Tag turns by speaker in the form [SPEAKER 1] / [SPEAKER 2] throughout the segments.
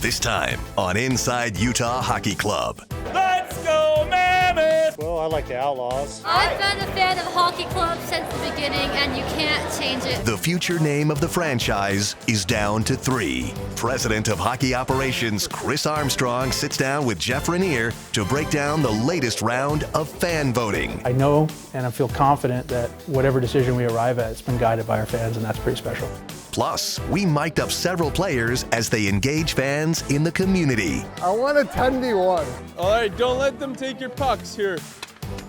[SPEAKER 1] This time on Inside Utah Hockey Club.
[SPEAKER 2] Let's go, Mammoth!
[SPEAKER 3] Well, I like the Outlaws.
[SPEAKER 4] I've been a fan of Hockey Club since the beginning, and you can't change it.
[SPEAKER 1] The future name of the franchise is down to 3. President of Hockey Operations Chris Armstrong sits down with Jeff Rainier to break down the latest round of fan voting.
[SPEAKER 5] I know and I feel confident that whatever decision we arrive at, it's been guided by our fans, and that's pretty special.
[SPEAKER 1] Plus, we mic'd up several players as they engage fans in the community.
[SPEAKER 6] I want a 10v1.
[SPEAKER 2] All right, don't let them take your pucks here.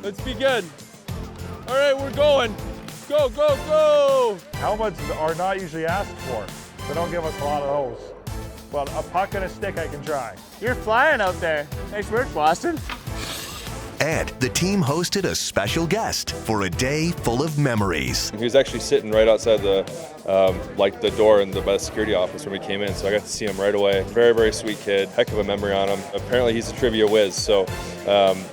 [SPEAKER 2] Let's be good. All right, we're going. Go, go, go!
[SPEAKER 3] Helmets are not usually asked for. They don't give us a lot of those. But a puck and a stick I can try.
[SPEAKER 7] You're flying out there. Nice work, Boston.
[SPEAKER 1] And the team hosted a special guest for a day full of memories.
[SPEAKER 8] He was actually sitting right outside the door in the security office when we came in, so I got to see him right away. Very, very sweet kid. Heck of a memory on him. Apparently he's a trivia whiz, so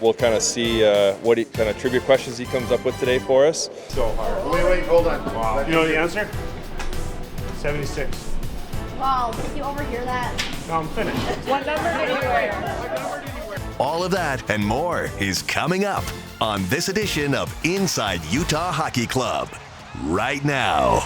[SPEAKER 8] we'll kind of see what kind of trivia questions he comes up with today for us.
[SPEAKER 6] So hard. Wait, hold on.
[SPEAKER 3] Wow. You know the answer? 76.
[SPEAKER 4] Wow, did you overhear that?
[SPEAKER 3] No, I'm finished.
[SPEAKER 4] What number did you wear?
[SPEAKER 1] All of that and more is coming up on this edition of Inside Utah Hockey Club right now.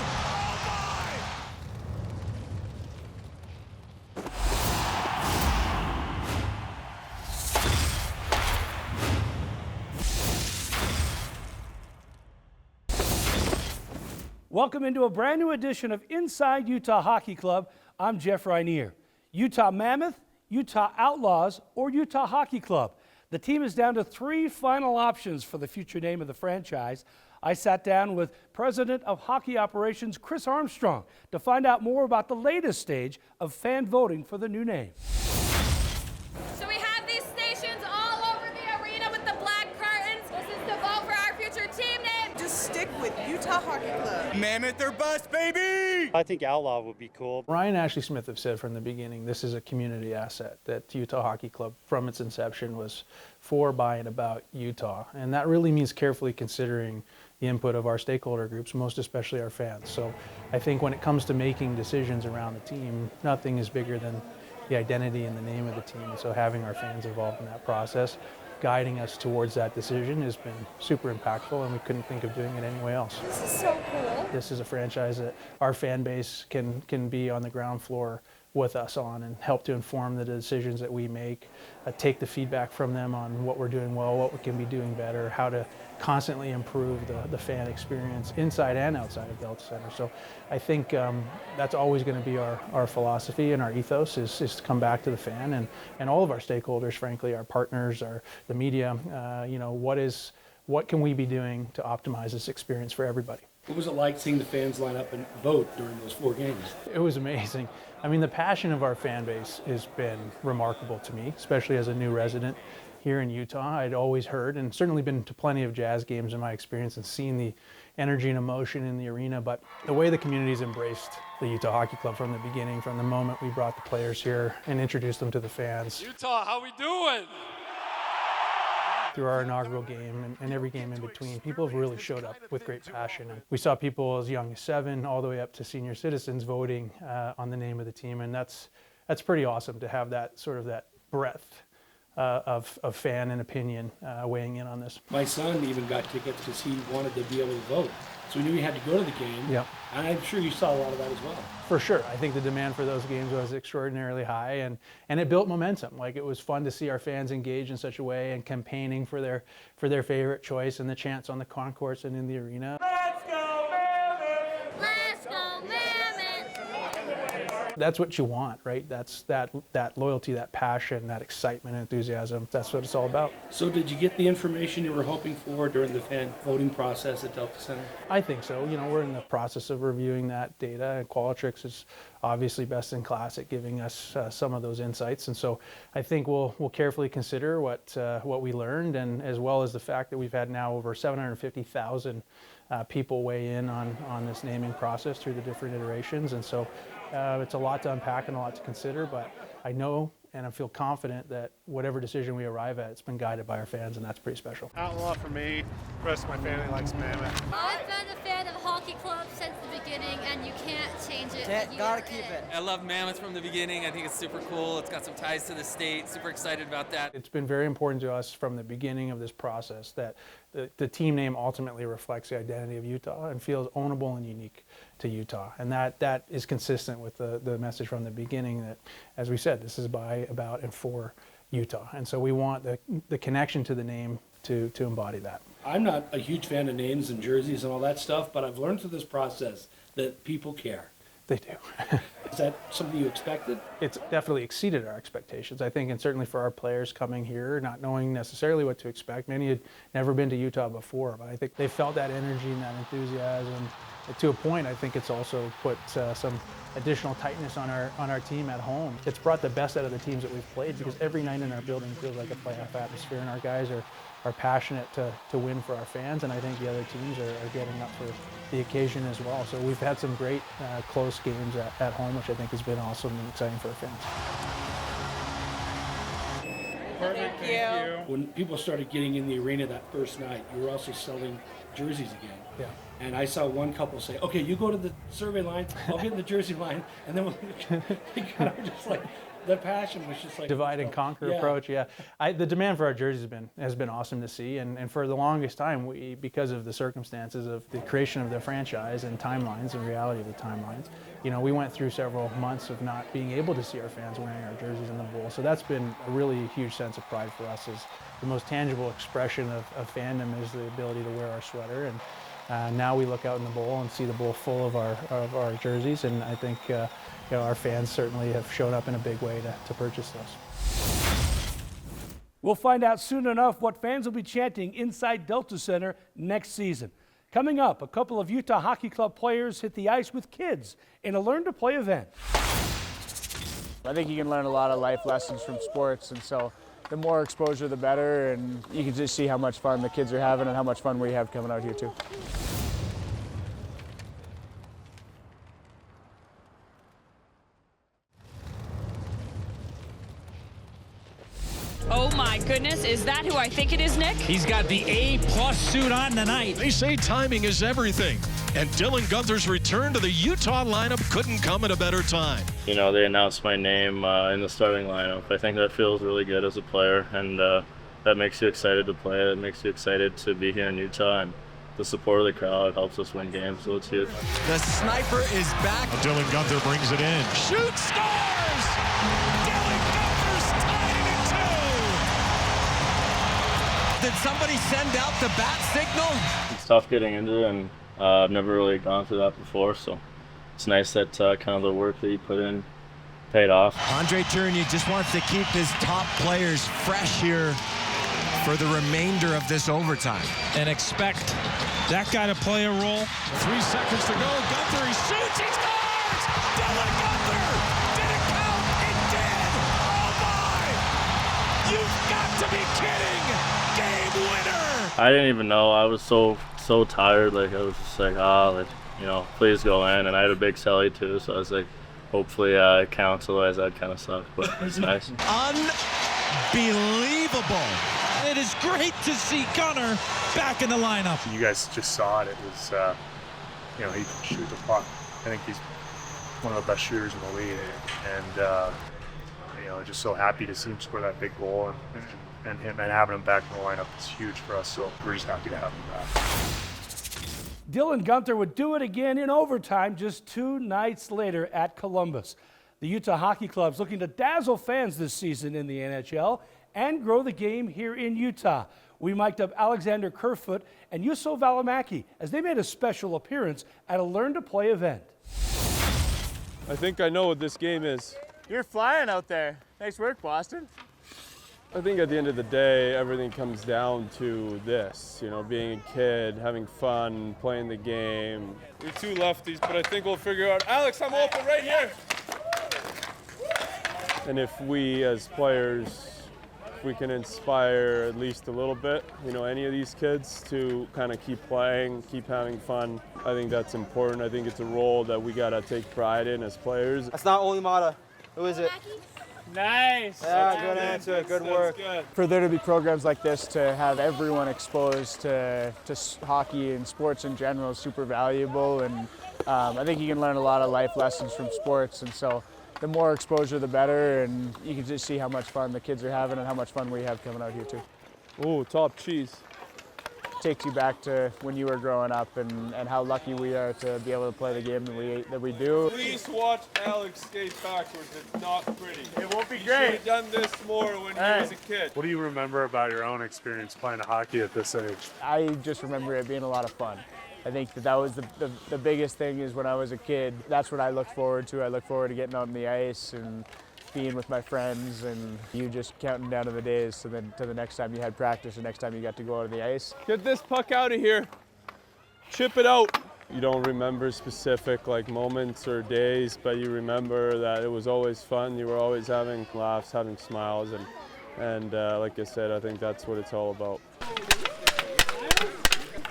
[SPEAKER 9] Welcome into a brand new edition of Inside Utah Hockey Club. I'm Jeff Rainier. Utah Mammoth, Utah Outlaws, or Utah Hockey Club. The team is down to 3 final options for the future name of the franchise. I sat down with President of Hockey Operations Chris Armstrong to find out more about the latest stage of fan voting for the new name.
[SPEAKER 4] So we have these stations all over the arena with the black curtains. This is to vote for our future team name.
[SPEAKER 10] Just stick with Utah Hockey Club.
[SPEAKER 2] Mammoth or bust, baby!
[SPEAKER 3] I think Outlaw would be cool.
[SPEAKER 5] Ryan and Ashley Smith have said from the beginning, this is a community asset, that Utah Hockey Club from its inception was for, by, and about Utah. And that really means carefully considering the input of our stakeholder groups, most especially our fans. So I think when it comes to making decisions around the team, nothing is bigger than the identity and the name of the team. And so having our fans involved in that process, guiding us towards that decision, has been super impactful, and we couldn't think of doing it any way else.
[SPEAKER 4] This is so cool.
[SPEAKER 5] This is a franchise that our fan base can be on the ground floor with us on and help to inform the decisions that we make, take the feedback from them on what we're doing well, what we can be doing better, how to constantly improve the fan experience inside and outside of Delta Center. So I think that's always going to be our philosophy and our ethos is to come back to the fan and all of our stakeholders, frankly, our partners, the media, what can we be doing to optimize this experience for everybody?
[SPEAKER 9] What was it like seeing the fans line up and vote during those 4 games?
[SPEAKER 5] It was amazing. I mean, the passion of our fan base has been remarkable to me, especially as a new resident here in Utah. I'd always heard and certainly been to plenty of Jazz games in my experience and seen the energy and emotion in the arena, but the way the community's embraced the Utah Hockey Club from the beginning, from the moment we brought the players here and introduced them to the fans.
[SPEAKER 2] Utah, how we doing?
[SPEAKER 5] Through our inaugural game and every game in between, people have really showed up with great passion. And we saw people as young as 7 all the way up to senior citizens voting on the name of the team, and that's pretty awesome to have that sort of that breadth of fan and opinion weighing in on this.
[SPEAKER 9] My son even got tickets because he wanted to be able to vote. So we knew we had to go to the game.
[SPEAKER 5] Yeah.
[SPEAKER 9] And I'm sure you saw a lot of that as well.
[SPEAKER 5] For sure. I think the demand for those games was extraordinarily high, and it built momentum. Like, it was fun to see our fans engage in such a way and campaigning for their favorite choice and the chants on the concourse and in the arena.
[SPEAKER 2] Let's go, Mammoth!
[SPEAKER 4] Let's go, Mammoth!
[SPEAKER 5] That's what you want, right? That's that loyalty, that passion, that excitement, enthusiasm. That's what it's all about.
[SPEAKER 9] So did you get the information you were hoping for during the fan voting process at Delta Center?
[SPEAKER 5] I think so. You know, we're in the process of reviewing that data, and Qualtrics is obviously best in class at giving us some of those insights. And so I think we'll carefully consider what we learned, and as well as the fact that we've had now over 750,000 people weigh in on this naming process through the different iterations. And so it's a lot to unpack and a lot to consider, but I know and I feel confident that whatever decision we arrive at, it's been guided by our fans, and that's pretty special.
[SPEAKER 3] Outlaw for me. The rest of my family likes Mammoth.
[SPEAKER 4] I've been a fan of Hockey Hockey Club since the beginning, and you can't change it.
[SPEAKER 11] Gotta keep it.
[SPEAKER 12] I love Mammoth from the beginning. I think it's super cool. It's got some ties to the state. Super excited about that.
[SPEAKER 5] It's been very important to us from the beginning of this process that the team name ultimately reflects the identity of Utah and feels ownable and unique to Utah. And that is consistent with the message from the beginning that, as we said, this is by, about, and for Utah. And so we want the connection to the name to embody that.
[SPEAKER 9] I'm not a huge fan of names and jerseys and all that stuff, but I've learned through this process that people care.
[SPEAKER 5] They do.
[SPEAKER 9] Is that something you expected?
[SPEAKER 5] It's definitely exceeded our expectations, I think, and certainly for our players coming here, not knowing necessarily what to expect. Many had never been to Utah before, but I think they felt that energy and that enthusiasm. To a point, I think it's also put some additional tightness on our team at home. It's brought the best out of the teams that we've played because every night in our building feels like a playoff atmosphere, and our guys are passionate to win for our fans, and I think the other teams are getting up for the occasion as well. So we've had some great close games at home, which I think has been awesome and exciting for our fans.
[SPEAKER 3] Perfect, thank you.
[SPEAKER 9] When people started getting in the arena that first night, you were also selling jerseys again.
[SPEAKER 5] Yeah.
[SPEAKER 9] And I saw one couple say, okay, you go to the survey line, I'll get in the jersey line. And then they kind of just like, the passion was just like
[SPEAKER 5] divide and conquer approach. Yeah, the demand for our jerseys has been awesome to see, and for the longest time, because of the circumstances of the creation of the franchise and timelines and reality of the timelines, we went through several months of not being able to see our fans wearing our jerseys in the bowl. So that's been a really huge sense of pride for us. As the most tangible expression of fandom is the ability to wear our sweater, and now we look out in the bowl and see the bowl full of our jerseys, and I think. Our fans certainly have shown up in a big way to purchase those.
[SPEAKER 9] We'll find out soon enough what fans will be chanting inside Delta Center next season. Coming up, a couple of Utah Hockey Club players hit the ice with kids in a Learn to Play event.
[SPEAKER 7] I think you can learn a lot of life lessons from sports, and so the more exposure, the better, and you can just see how much fun the kids are having and how much fun we have coming out here too.
[SPEAKER 13] Oh my goodness, is that who I think it is, Nick?
[SPEAKER 14] He's got the A+ suit on tonight.
[SPEAKER 15] They say timing is everything, and Dylan Gunther's return to the Utah lineup couldn't come at a better time.
[SPEAKER 16] They announced my name in the starting lineup. I think that feels really good as a player, and that makes you excited to play. It makes you excited to be here in Utah, and the support of the crowd helps us win games, so it's huge.
[SPEAKER 14] The sniper is back.
[SPEAKER 15] Dylan Gunther brings it in.
[SPEAKER 14] Shoot, scores! Dylan Gunther's tied it at 2. Did somebody send out the bat signal?
[SPEAKER 16] It's tough getting into it, and I've never really gone through that before, so it's nice that kind of the work that you put in paid off.
[SPEAKER 14] Andre Tourigny just wants to keep his top players fresh here for the remainder of this overtime.
[SPEAKER 15] And expect that guy to play a role. 3 seconds to go. Gunther, he shoots, he scores! Dylan Gunther! Did it count? It did! Oh my! You've got to be kidding! Game winner!
[SPEAKER 16] I didn't even know. I was so tired. Like, I was just like, please go in. And I had a big celly too, so I was like, hopefully it counts, otherwise that kind of sucked, but it's nice.
[SPEAKER 14] Unbelievable. It is great to see Gunner back in the lineup.
[SPEAKER 3] You guys just saw it. It was, he can shoot the puck. I think he's one of the best shooters in the league. And, just so happy to see him score that big goal. And having him back in the lineup is huge for us, so we're just happy to have him back.
[SPEAKER 9] Dylan Gunther would do it again in overtime just 2 nights later at Columbus. The Utah Hockey Club's looking to dazzle fans this season in the NHL and grow the game here in Utah. We mic'd up Alexander Kerfoot and Juuso Välimäki as they made a special appearance at a Learn to Play event.
[SPEAKER 2] I think I know what this game is.
[SPEAKER 7] You're flying out there. Nice work, Boston.
[SPEAKER 2] I think at the end of the day, everything comes down to this, being a kid, having fun, playing the game. We're 2 lefties, but I think we'll figure out. Alex, I'm open right here. And if we as players, if we can inspire at least a little bit, any of these kids to kind of keep playing, keep having fun, I think that's important. I think it's a role that we got to take pride in as players.
[SPEAKER 11] That's not only Mata. Who is it?
[SPEAKER 9] Nice.
[SPEAKER 7] Yeah, good answer. Good work.
[SPEAKER 2] Good.
[SPEAKER 7] For there to be programs like this, to have everyone exposed to hockey and sports in general is super valuable. And I think you can learn a lot of life lessons from sports. And so the more exposure, the better. And you can just see how much fun the kids are having and how much fun we have coming out here too.
[SPEAKER 2] Ooh, top cheese.
[SPEAKER 7] Takes you back to when you were growing up and how lucky we are to be able to play the game that we do.
[SPEAKER 2] Please watch Alex skate backwards. It's not pretty.
[SPEAKER 7] It won't be
[SPEAKER 2] You
[SPEAKER 7] great.
[SPEAKER 2] should have done this more when you was a kid.
[SPEAKER 3] What do you remember about your own experience playing hockey at this age?
[SPEAKER 7] I just remember it being a lot of fun. I think that was the biggest thing is when I was a kid, that's what I looked forward to. I look forward to getting out on the ice and being with my friends and you just counting down to the days to the next time you had practice, the next time you got to go out on the ice.
[SPEAKER 2] Get this puck out of here. Chip it out. You don't remember specific moments or days, but you remember that it was always fun. You were always having laughs, having smiles, and like I said, I think that's what it's all about.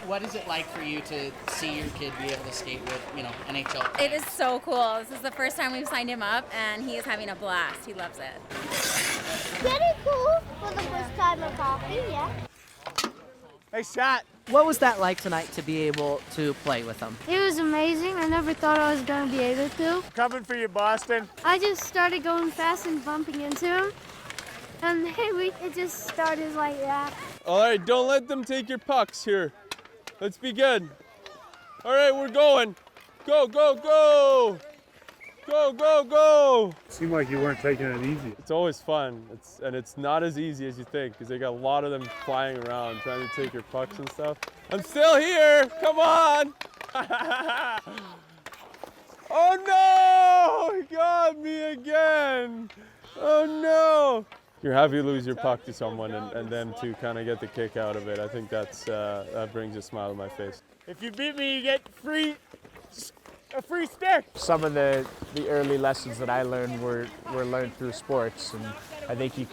[SPEAKER 11] What is it like for you to see your kid be able to skate with, NHL?
[SPEAKER 4] It is so cool. This is the first time we've signed him up, and he is having a blast. He loves it.
[SPEAKER 17] Pretty cool for the first time of hockey, yeah.
[SPEAKER 7] Hey, shot.
[SPEAKER 11] What was that like tonight to be able to play with him?
[SPEAKER 17] It was amazing. I never thought I was going to be able to.
[SPEAKER 7] Coming for you, Boston.
[SPEAKER 17] I just started going fast and bumping into him, and it just started like that.
[SPEAKER 2] All right, don't let them take your pucks here. Let's be good. All right, we're going. Go, go, go. Go, go, go.
[SPEAKER 3] Seemed like you weren't taking it easy.
[SPEAKER 2] It's always fun. It's not as easy as you think because they got a lot of them flying around trying to take your pucks and stuff. I'm still here. Come on. Oh no! He got me again. Oh no! You're happy to lose your puck to someone and them to kind of get the kick out of it. I think that brings a smile to my face.
[SPEAKER 7] If you beat me, you get a free stick. Some of the early lessons that I learned were learned through sports, and I think you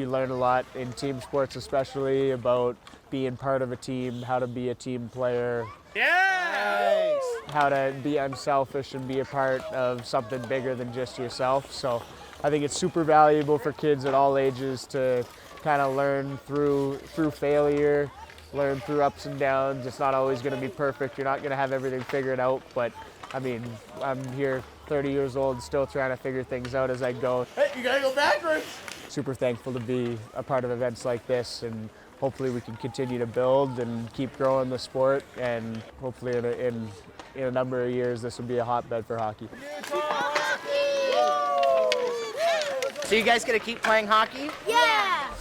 [SPEAKER 7] learn a lot in team sports, especially about being part of a team, how to be a team player.
[SPEAKER 9] Yes!
[SPEAKER 7] How to be unselfish and be a part of something bigger than just yourself. So I think it's super valuable for kids at all ages to kind of learn through failure, learn through ups and downs. It's not always going to be perfect. You're not going to have everything figured out, but I mean, I'm here 30 years old, still trying to figure things out as I go.
[SPEAKER 9] Hey, you gotta go backwards.
[SPEAKER 7] Super thankful to be a part of events like this, and hopefully we can continue to build and keep growing the sport, and hopefully in a number of years this will be a hotbed for hockey.
[SPEAKER 11] So you guys gonna keep playing hockey?
[SPEAKER 17] Yeah!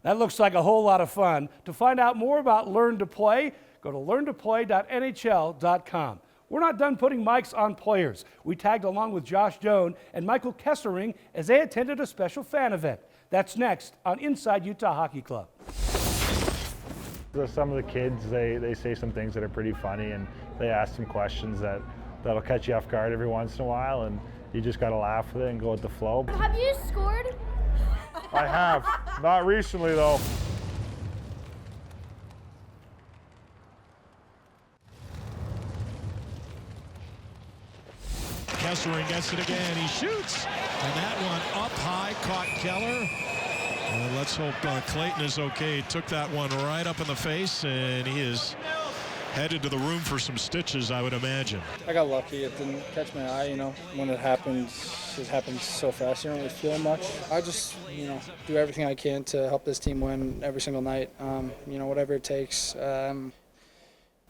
[SPEAKER 9] That looks like a whole lot of fun. To find out more about Learn to Play, go to learntoplay.nhl.com. We're not done putting mics on players. We tagged along with Josh Doan and Michael Kessering as they attended a special fan event. That's next on Inside Utah Hockey Club.
[SPEAKER 18] Some of the kids, they say some things that are pretty funny, and they ask some questions that'll catch you off guard every once in a while, and you just got to laugh with it and go with the flow.
[SPEAKER 17] Have you scored?
[SPEAKER 18] I have. Not recently, though.
[SPEAKER 15] Kessering gets it again. He shoots. And that one up high caught Keller. Well, let's hope Clayton is okay. He took that one right up in the face, and he is headed to the room for some stitches, I would imagine.
[SPEAKER 19] I got lucky. It didn't catch my eye, When it happens so fast. You don't really feel much. I just, do everything I can to help this team win every single night. Whatever it takes.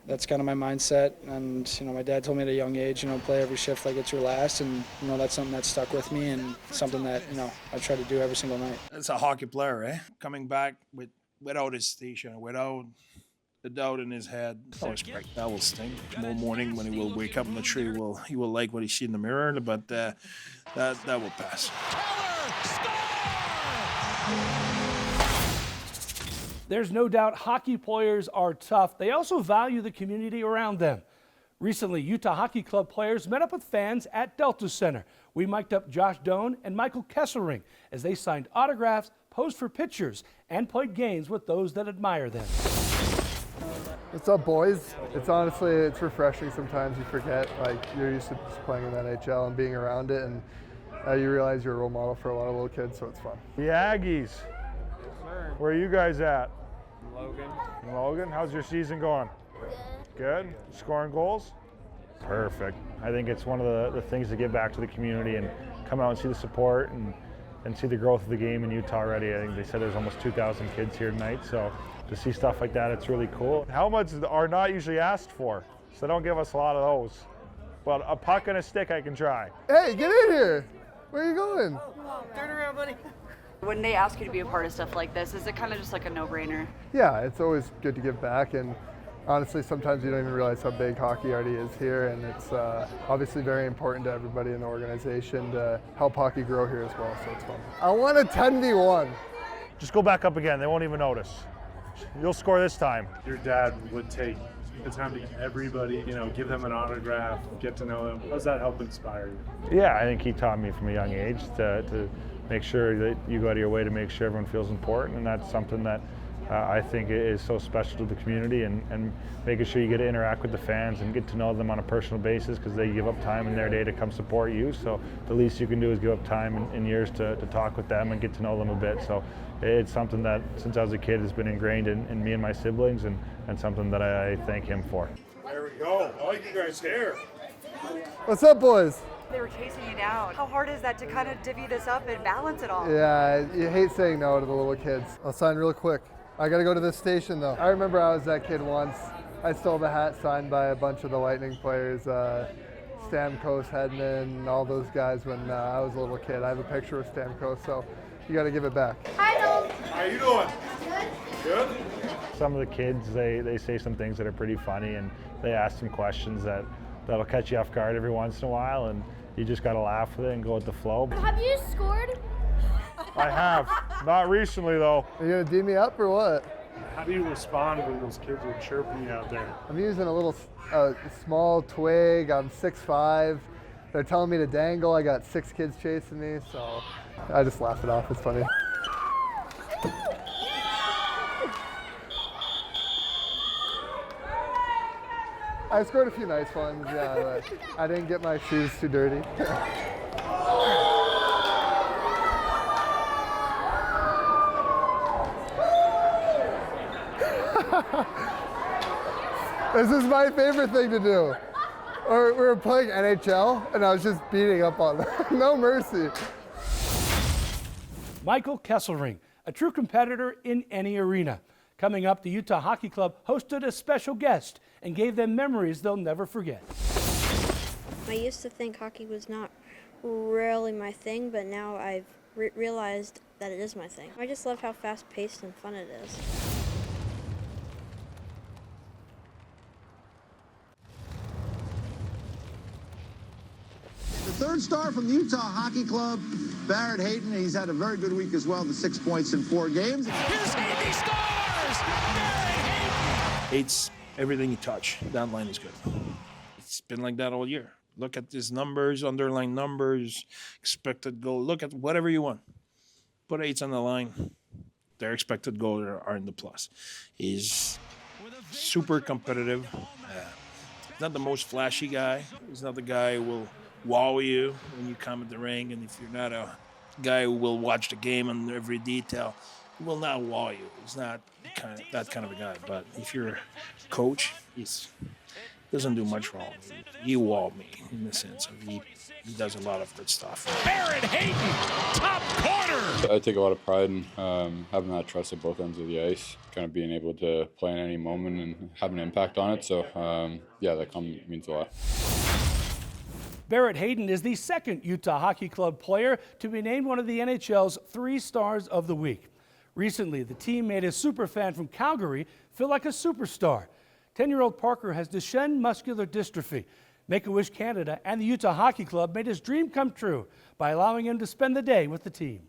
[SPEAKER 19] That's kind of my mindset. And, my dad told me at a young age, play every shift like it's your last. And, that's something that stuck with me and something that, I try to do every single night.
[SPEAKER 20] As a hockey player, coming back without his station, without the doubt in his head. That will sting. Tomorrow morning when he will wake up, I'm not sure he will like what he sees in the mirror, but that will pass.
[SPEAKER 9] There's no doubt hockey players are tough. They also value the community around them. Recently, Utah Hockey Club players met up with fans at Delta Center. We mic'd up Josh Doan and Michael Kessering as they signed autographs, posed for pictures, and played games with those that admire them.
[SPEAKER 6] What's up, boys? It's refreshing sometimes. You forget, you're used to just playing in the NHL and being around it, and You realize you're a role model for a lot of little kids, so it's fun.
[SPEAKER 18] The Aggies. Where are you guys at?
[SPEAKER 2] Logan.
[SPEAKER 18] Logan, how's your season going? Good. Scoring goals? Perfect. I think it's one of the things to give back to the community and come out and see the support and see the growth of the game in Utah already. I think they said there's almost 2,000 kids here tonight, so to see stuff like that, it's really cool. Helmets are not usually asked for, so don't give us a lot of those. But a puck and a stick I can try.
[SPEAKER 6] Hey, get in here! Where are you going?
[SPEAKER 10] Turn around, buddy.
[SPEAKER 13] When they ask you to be a part of stuff like this, is it kind of just like a no-brainer?
[SPEAKER 6] Yeah, it's always good to give back, and honestly, sometimes you don't even realize how big hockey already is here, and it's obviously very important to everybody in the organization to help hockey grow here as well, so it's fun. I want a 10v1.
[SPEAKER 18] Just go back up again, they won't even notice. You'll score this time.
[SPEAKER 3] Your dad would take the time to get everybody, give them an autograph, get to know them. How does that help inspire you?
[SPEAKER 18] Yeah, I think he taught me from a young age to make sure that you go out of your way to make sure everyone feels important, and that's something that I think is so special to the community, and making sure you get to interact with the fans and get to know them on a personal basis because they give up time in their day to come support you. So the least you can do is give up time in years to talk with them and get to know them a bit. So it's something that since I was a kid has been ingrained in me and my siblings, and something that I thank him for.
[SPEAKER 3] There we go. I like you guys here.
[SPEAKER 6] What's up, boys?
[SPEAKER 10] They were chasing you down. How hard is that to kind of divvy this up and balance it all?
[SPEAKER 6] Yeah, you hate saying no to the little kids. I'll sign real quick. I gotta go to this station though. I remember I was that kid once. I stole the hat signed by a bunch of the Lightning players, Stamkos, Hedman, all those guys when I was a little kid. I have a picture of Stamkos, so you gotta give it back.
[SPEAKER 3] How you doing? Good.
[SPEAKER 18] Some of the kids, they say some things that are pretty funny, and they ask some questions that'll catch you off guard every once in a while, and you just gotta laugh with it and go with the flow.
[SPEAKER 17] Have you scored?
[SPEAKER 18] I have. Not recently, though.
[SPEAKER 6] Are you gonna D me up or what?
[SPEAKER 3] How do you respond when those kids are chirping you out there?
[SPEAKER 6] I'm using a little small twig. I'm 6'5". They're telling me to dangle. I got 6 kids chasing me, so I just laugh it off. It's funny. I scored a few nice ones, yeah, but I didn't get my shoes too dirty. This is my favorite thing to do. Or we were playing NHL, and I was just beating up on them. No mercy.
[SPEAKER 9] Michael Kesselring, a true competitor in any arena. Coming up, the Utah Hockey Club hosted a special guest and gave them memories they'll never forget.
[SPEAKER 17] I used to think hockey was not really my thing, but now I've realized that it is my thing. I just love how fast-paced and fun it is.
[SPEAKER 21] The third star from the Utah Hockey Club, Barrett Hayton. He's had a very good week as well, the 6 points in 4 games.
[SPEAKER 15] Here's Hayton, he scores! Barrett Hayton!
[SPEAKER 20] Hates everything he touch. That line is good. It's been like that all year. Look at his numbers, underlying numbers, expected goal. Look at whatever you want. Put 8s on the line. Their expected goals are in the plus. He's super competitive. He's not the most flashy guy. He's not the guy who will wow you when you come at the ring. And if you're not a guy who will watch the game on every detail, he will not wow you. He's not that kind of a guy. But if you're a coach, he doesn't do much wrong. He wowed me in the sense of he does a lot of good stuff.
[SPEAKER 15] Barrett Hayton, top corner!
[SPEAKER 22] I take a lot of pride in having that trust at both ends of the ice, kind of being able to play in any moment and have an impact on it. So, yeah, that means a lot.
[SPEAKER 9] Barrett Hayton is the second Utah Hockey Club player to be named one of the NHL's 3 Stars of the Week. Recently, the team made a superfan from Calgary feel like a superstar. 10-year-old Parker has Duchenne muscular dystrophy. Make-A-Wish Canada and the Utah Hockey Club made his dream come true by allowing him to spend the day with the team.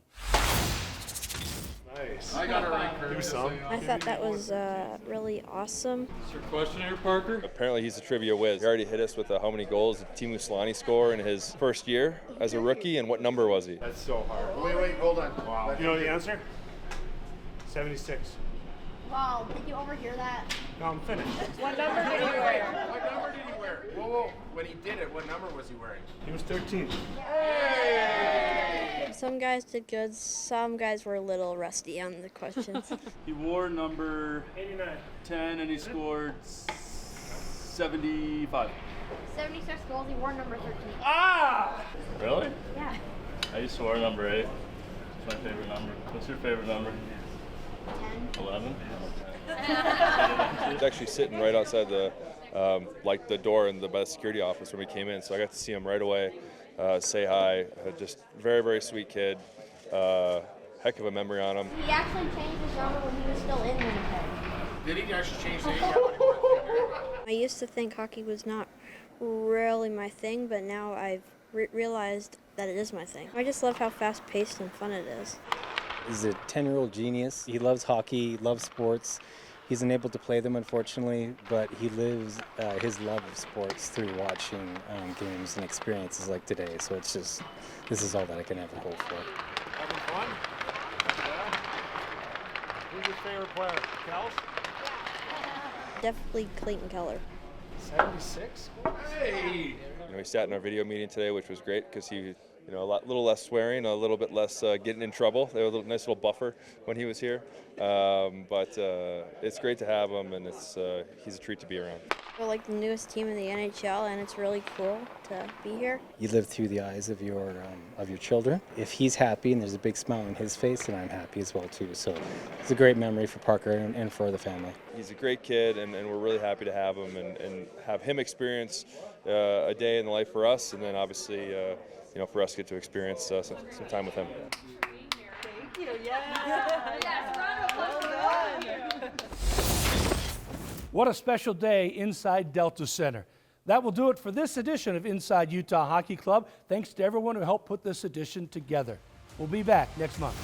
[SPEAKER 3] Nice.
[SPEAKER 12] I got it right, Kurt.
[SPEAKER 3] Do some.
[SPEAKER 17] I thought that was really awesome.
[SPEAKER 12] What's your question here, Parker?
[SPEAKER 8] Apparently he's a trivia whiz. He already hit us with how many goals did Teemu Selanne score in his first year as a rookie, and what number was he?
[SPEAKER 3] That's so hard.
[SPEAKER 6] Wait, hold on.
[SPEAKER 3] Wow. You know the answer? 76.
[SPEAKER 17] Wow, did you overhear that?
[SPEAKER 3] No, I'm finished.
[SPEAKER 10] What number did he wear?
[SPEAKER 23] What number did he wear? Whoa. When he did it, what number was he wearing?
[SPEAKER 3] He was 13.
[SPEAKER 23] Hey!
[SPEAKER 17] Some guys did good, some guys were a little rusty on the questions.
[SPEAKER 1] He wore number 10 and he scored 75.
[SPEAKER 17] 76 goals, he wore number 13.
[SPEAKER 1] Ah!
[SPEAKER 16] Really?
[SPEAKER 17] Yeah.
[SPEAKER 16] I used to wear number 8. It's my favorite number. What's your favorite number?
[SPEAKER 17] 10.
[SPEAKER 16] 11?
[SPEAKER 8] He's actually sitting right outside the door in the security office when we came in, so I got to see him right away, say hi. Just very, very sweet kid. Heck of a memory on him.
[SPEAKER 17] He actually changed his number when he was still in Winnipeg.
[SPEAKER 20] Did he actually change the
[SPEAKER 17] I used to think hockey was not really my thing, but now I've realized that it is my thing. I just love how fast-paced and fun it is.
[SPEAKER 5] He's a 10-year-old genius. He loves hockey, loves sports. He's unable to play them, unfortunately, but he lives his love of sports through watching games and experiences like today. So it's just, this is all that I can ever hope for.
[SPEAKER 3] Having fun? Yeah. Who's your favorite player? Kels?
[SPEAKER 17] Definitely Clayton Keller.
[SPEAKER 3] 76? Hey!
[SPEAKER 8] He sat in our video meeting today, which was great because he, a little less swearing, a little bit less getting in trouble. There was a nice little buffer when he was here, but it's great to have him, and he's a treat to be around.
[SPEAKER 17] We're like the newest team in the NHL, and it's really cool to be here.
[SPEAKER 5] You live through the eyes of your children. If he's happy and there's a big smile on his face, then I'm happy as well too. So it's a great memory for Parker and for the family.
[SPEAKER 8] He's a great kid, and we're really happy to have him and have him experience a day in the life for us, and then obviously for us to get to experience some time with him.
[SPEAKER 10] Thank you. Yeah. Yes, round of applause.
[SPEAKER 9] What a special day inside Delta Center. That will do it for this edition of Inside Utah Hockey Club. Thanks to everyone who helped put this edition together. We'll be back next month.